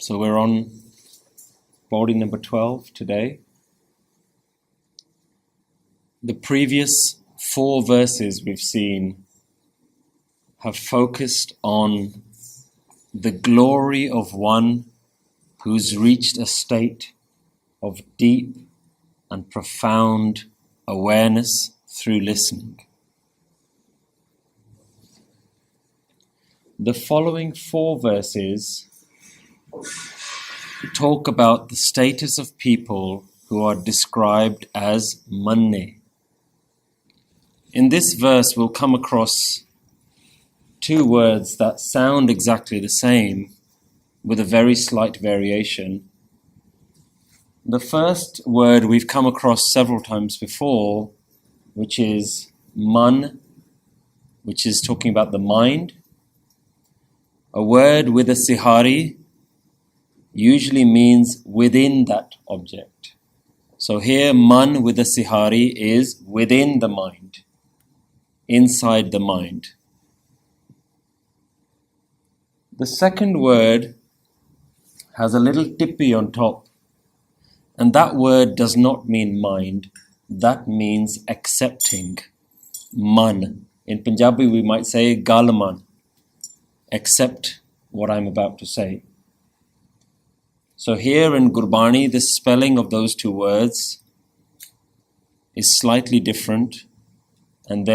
So we're on Pauri number 12 today. The previous 4 verses we've seen have focused on the glory of one who's reached a state of deep and profound awareness through listening. The following 4 verses talk about the status of people who are described as manne. In this verse, we'll come across 2 words that sound exactly the same with a very slight variation. The first word we've come across several times before, which is man, which is talking about the mind. A word with a sihari usually means within that object. So here, man with a sihari is within the mind, inside the mind. The second word has a little tippy on top, and that word does not mean mind, that means accepting. Man. In Punjabi we might say galman, accept what I'm about to say. So here in Gurbani, the spelling of those 2 words is slightly different, and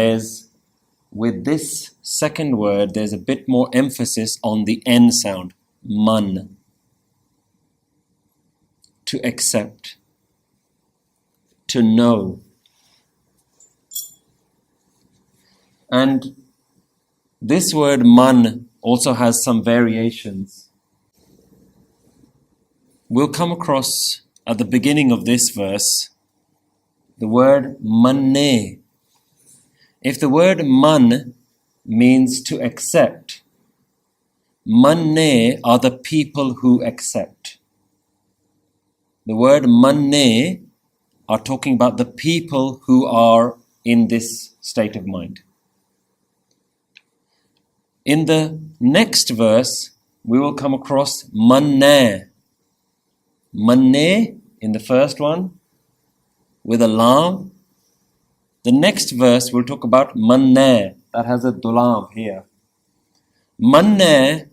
with this second word, there's a bit more emphasis on the N sound, man. To accept, to know. And this word man also has some variations. We'll come across at the beginning of this verse the word manne. If the word man means to accept, manne are the people who accept. The word manne are talking about the people who are in this state of mind. In the next verse, we will come across manne. Manne in the first one with a lam. The next verse we'll talk about manne, that has a dulam here. Manne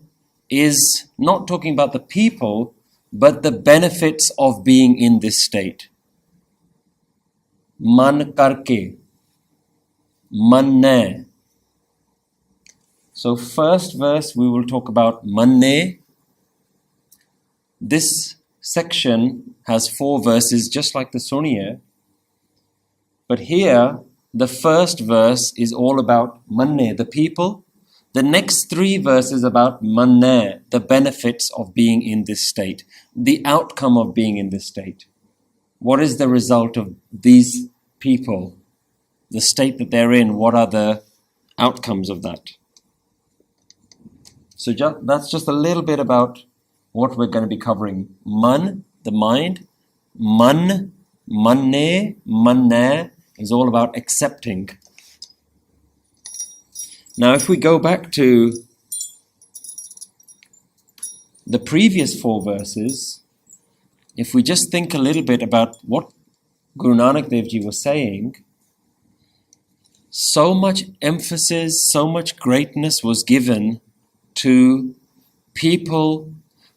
is not talking about the people, but the benefits of being in this state. Man karke, manne. So first verse we will talk about manne. This section has 4 verses just like the Suniya. But here, the first verse is all about manne, the people. The next 3 verses about manne, the benefits of being in this state, the outcome of being in this state. What is the result of these people, the state that they're in? What are the outcomes of that? So that's just a little bit about what we're going to be covering. Man, the mind. Man, manne, manne is all about accepting. Now, if we go back to the previous 4 verses, if we just think a little bit about what Guru Nanak Dev Ji was saying, so much emphasis, so much greatness was given to people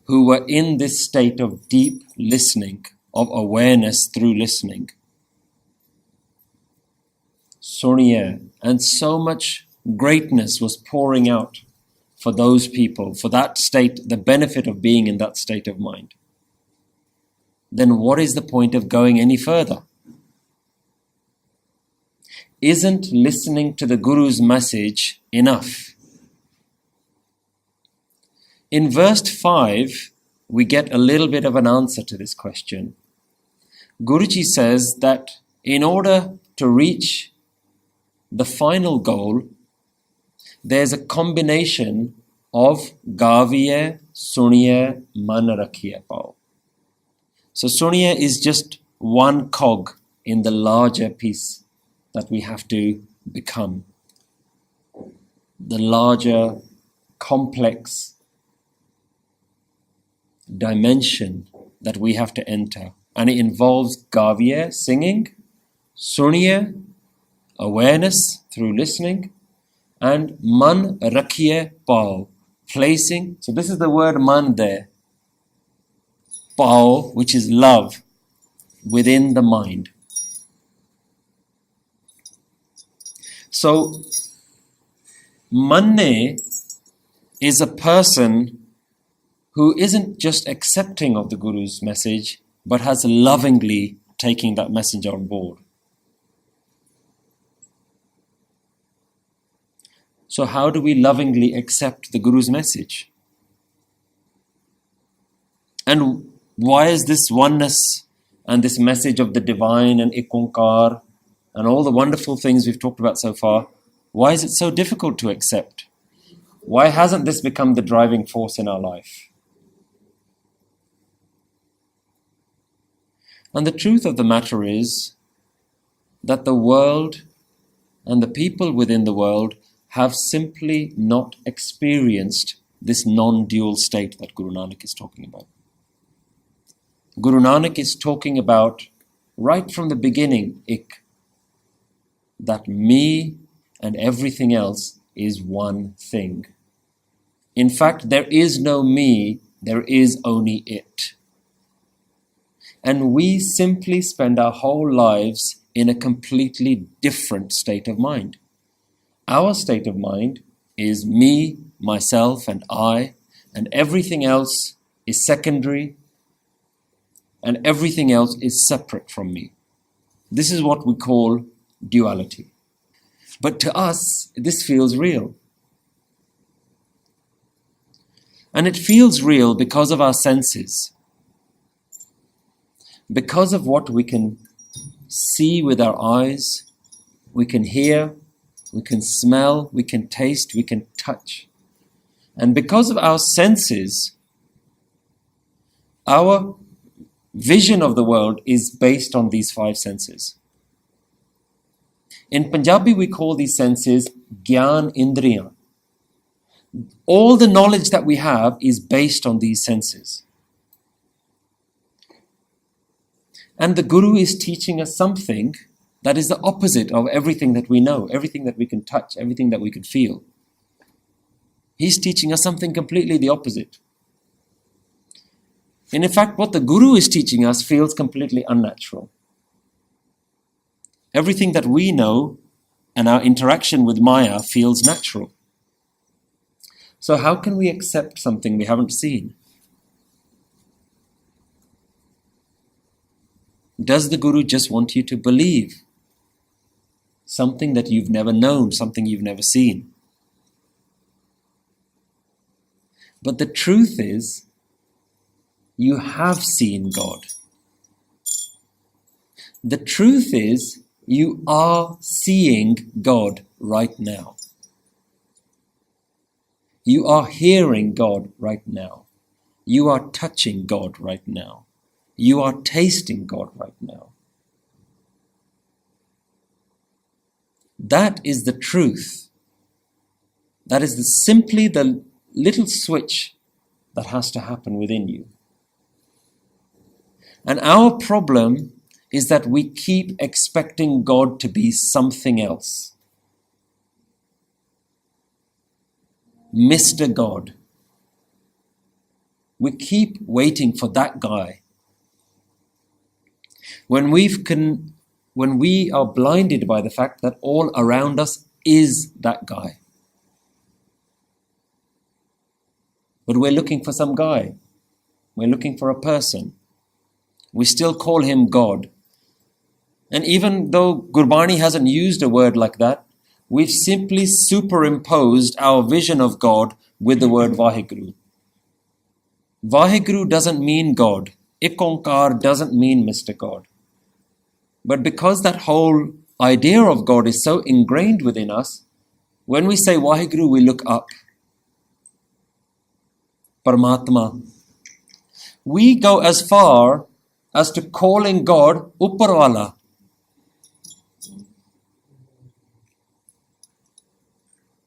who were in this state of deep listening, of awareness through listening. Suniya, and so much greatness was pouring out for those people, for that state, the benefit of being in that state of mind. Then what is the point of going any further? Isn't listening to the Guru's message enough? In verse 5, we get a little bit of an answer to this question. Guruji says that in order to reach the final goal, there's a combination of gaviye, suniye, man rakhiye pao. So suniye is just one cog in the larger piece that we have to become. The larger, complex dimension that we have to enter. And it involves gaviye, singing, suniye, awareness through listening, and man rakhiye pao, placing. So this is the word man there. Pao, which is love, within the mind. So manne is a person who isn't just accepting of the Guru's message, but has lovingly taken that message on board. So how do we lovingly accept the Guru's message? And why is this oneness and this message of the divine and ikonkar and all the wonderful things we've talked about so far, why is it so difficult to accept? Why hasn't this become the driving force in our life? And the truth of the matter is that the world and the people within the world have simply not experienced this non-dual state that Guru Nanak is talking about. Guru Nanak is talking about, right from the beginning, that me and everything else is one thing. In fact, there is no me, there is only it. And we simply spend our whole lives in a completely different state of mind. Our state of mind is me, myself, and I, and everything else is secondary, and everything else is separate from me. This is what we call duality. But to us, this feels real. And it feels real because of our senses, because of what we can see with our eyes, we can hear, we can smell, we can taste, we can touch. And because of our senses, our vision of the world is based on these five senses. In Punjabi, we call these senses Gyan Indriyan. All the knowledge that we have is based on these senses. And the Guru is teaching us something that is the opposite of everything that we know, everything that we can touch, everything that we can feel. He's teaching us something completely the opposite. And in fact, what the Guru is teaching us feels completely unnatural. Everything that we know and our interaction with Maya feels natural. So how can we accept something we haven't seen? Does the Guru just want you to believe something that you've never known, something you've never seen? But the truth is, you have seen God. The truth is, you are seeing God right now. You are hearing God right now. You are touching God right now. You are tasting God right now. That is the truth. That is simply the little switch that has to happen within you. And our problem is that we keep expecting God to be something else. Mr. God. We keep waiting for that guy. When we are blinded by the fact that all around us is that guy. But we're looking for some guy. We're looking for a person. We still call him God. And even though Gurbani hasn't used a word like that, we've simply superimposed our vision of God with the word Vaheguru. Vaheguru doesn't mean God. Ikonkar doesn't mean Mr. God. But because that whole idea of God is so ingrained within us, when we say Vaheguru, we look up. Paramatma. We go as far as to calling God Upparwala.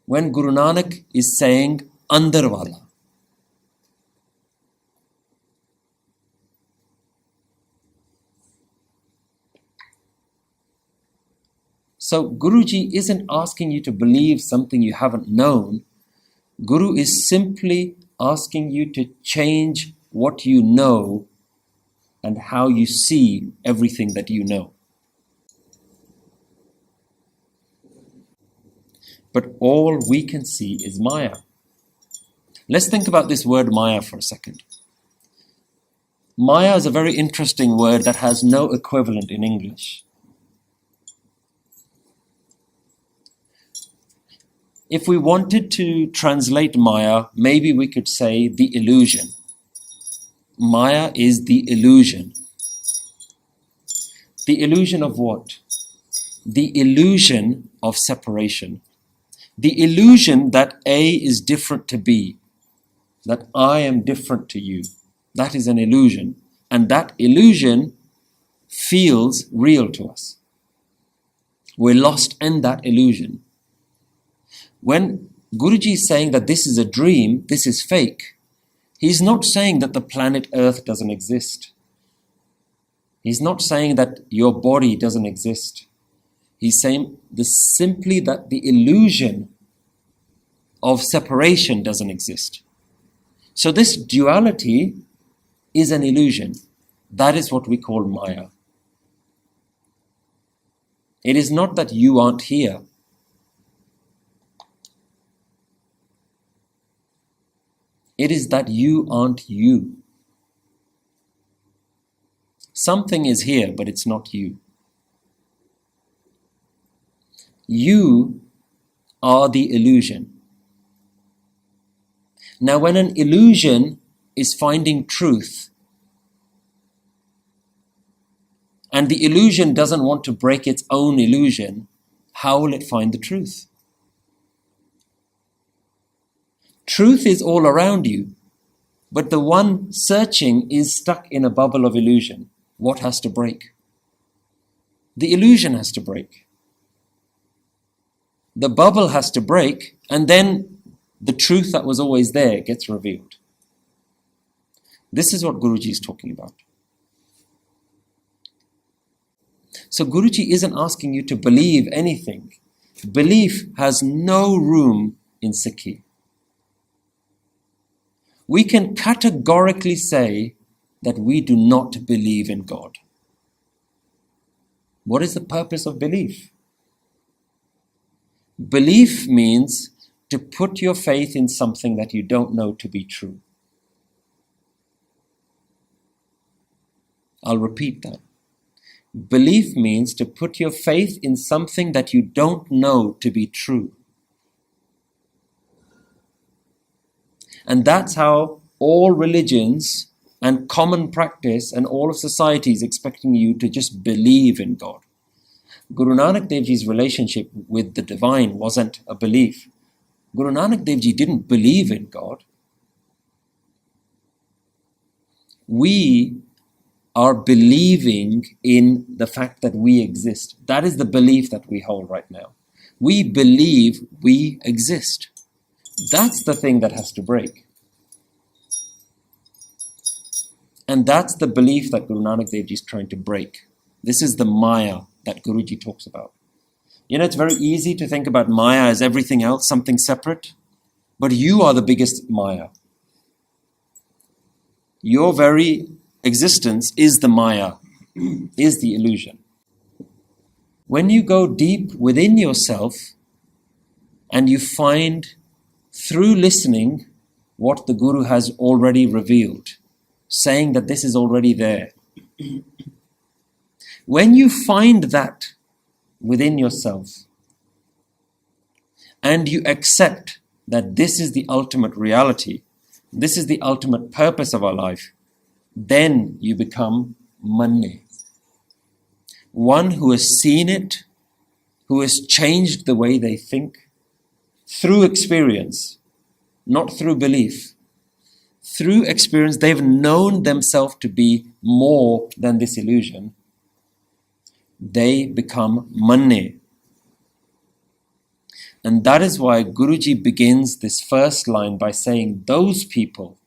When Guru Nanak is saying Andarwala. So Guruji isn't asking you to believe something you haven't known. Guru is simply asking you to change what you know and how you see everything that you know. But all we can see is Maya. Let's think about this word Maya for a second. Maya is a very interesting word that has no equivalent in English. If we wanted to translate Maya, maybe we could say the illusion. Maya is the illusion. The illusion of what? The illusion of separation. The illusion that A is different to B, that I am different to you. That is an illusion. And that illusion feels real to us. We're lost in that illusion. When Guruji is saying that this is a dream, this is fake, he's not saying that the planet Earth doesn't exist. He's not saying that your body doesn't exist. He's saying simply that the illusion of separation doesn't exist. So this duality is an illusion. That is what we call Maya. It is not that you aren't here. It is that you aren't you. Something is here, but it's not you. You are the illusion. Now, when an illusion is finding truth, and the illusion doesn't want to break its own illusion, how will it find the truth? Truth is all around you, but the one searching is stuck in a bubble of illusion. What has to break? The illusion has to break. The bubble has to break, and then the truth that was always there gets revealed. This is what Guruji is talking about. So Guruji isn't asking you to believe anything. Belief has no room in Sikhi. We can categorically say that we do not believe in God. What is the purpose of belief? Belief means to put your faith in something that you don't know to be true. I'll repeat that. Belief means to put your faith in something that you don't know to be true. And that's how all religions and common practice and all of society is expecting you to just believe in God. Guru Nanak Dev Ji's relationship with the divine wasn't a belief. Guru Nanak Dev Ji didn't believe in God. We are believing in the fact that we exist. That is the belief that we hold right now. We believe we exist. That's the thing that has to break. And that's the belief that Guru Nanak Dev Ji is trying to break. This is the Maya that Guruji talks about. You know, it's very easy to think about Maya as everything else, something separate. But you are the biggest Maya. Your very existence is the Maya, is the illusion. When you go deep within yourself and you find through listening what the Guru has already revealed, saying that this is already there. When you find that within yourself and you accept that this is the ultimate reality, this is the ultimate purpose of our life, then you become manne. One who has seen it, who has changed the way they think through experience, not through belief. Through experience, they've known themselves to be more than this illusion. They become manne. And that is why Guruji begins this first line by saying, those people,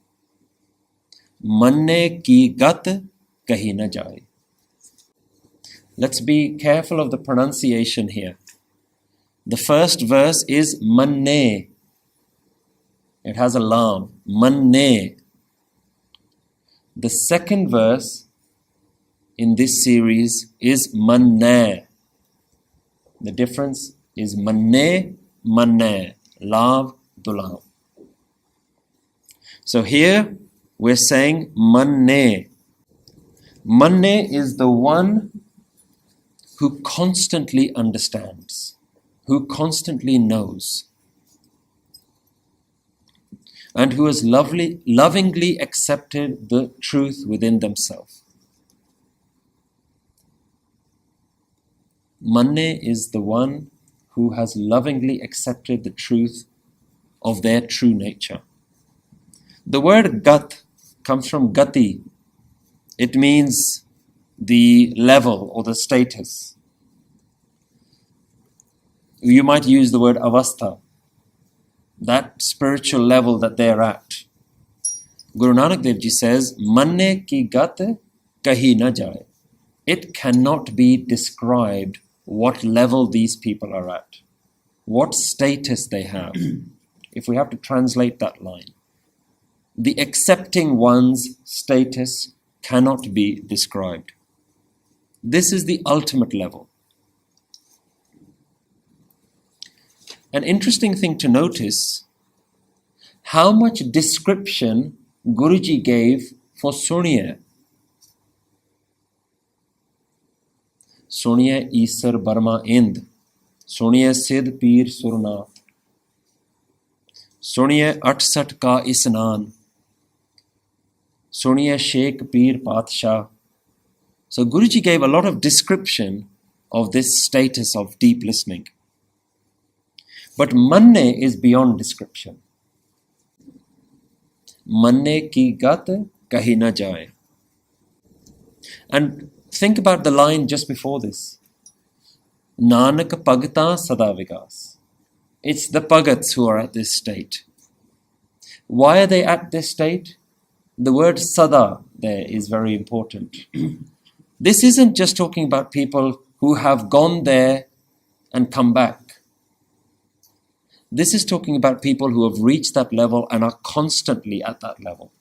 manne ki gat kahi na jaye. Let's be careful of the pronunciation here. The first verse is manne. It has a lam. Manne. The second verse in this series is manne. The difference is manne, manne. Lav, dulam. So here we're saying manne. Manne is the one who constantly understands, who constantly knows, and who has lovingly accepted the truth within themselves. Manne is the one who has lovingly accepted the truth of their true nature. The word gat comes from gati. It means the level or the status. You might use the word avastha, that spiritual level that they're at. Guru Nanak Dev Ji says, Manne ki gat kahi na jaye. It cannot be described what level these people are at, what status they have. If we have to translate that line, the accepting one's status cannot be described. This is the ultimate level. An interesting thing to notice, how much description Guruji gave for Suniya. Suniya Isar Barma Ind, Suniya Sid Pir Surnath, Suniya Atsat Ka Isnan, Suniya Sheikh Pir Patshah. So Guruji gave a lot of description of this status of deep listening. But manne is beyond description. Manne ki gat kahi na jaye. And think about the line just before this. Nanak Pagta Sada Vikas. It's the Pagats who are at this state. Why are they at this state? The word Sada there is very important. This isn't just talking about people who have gone there and come back. This is talking about people who have reached that level and are constantly at that level.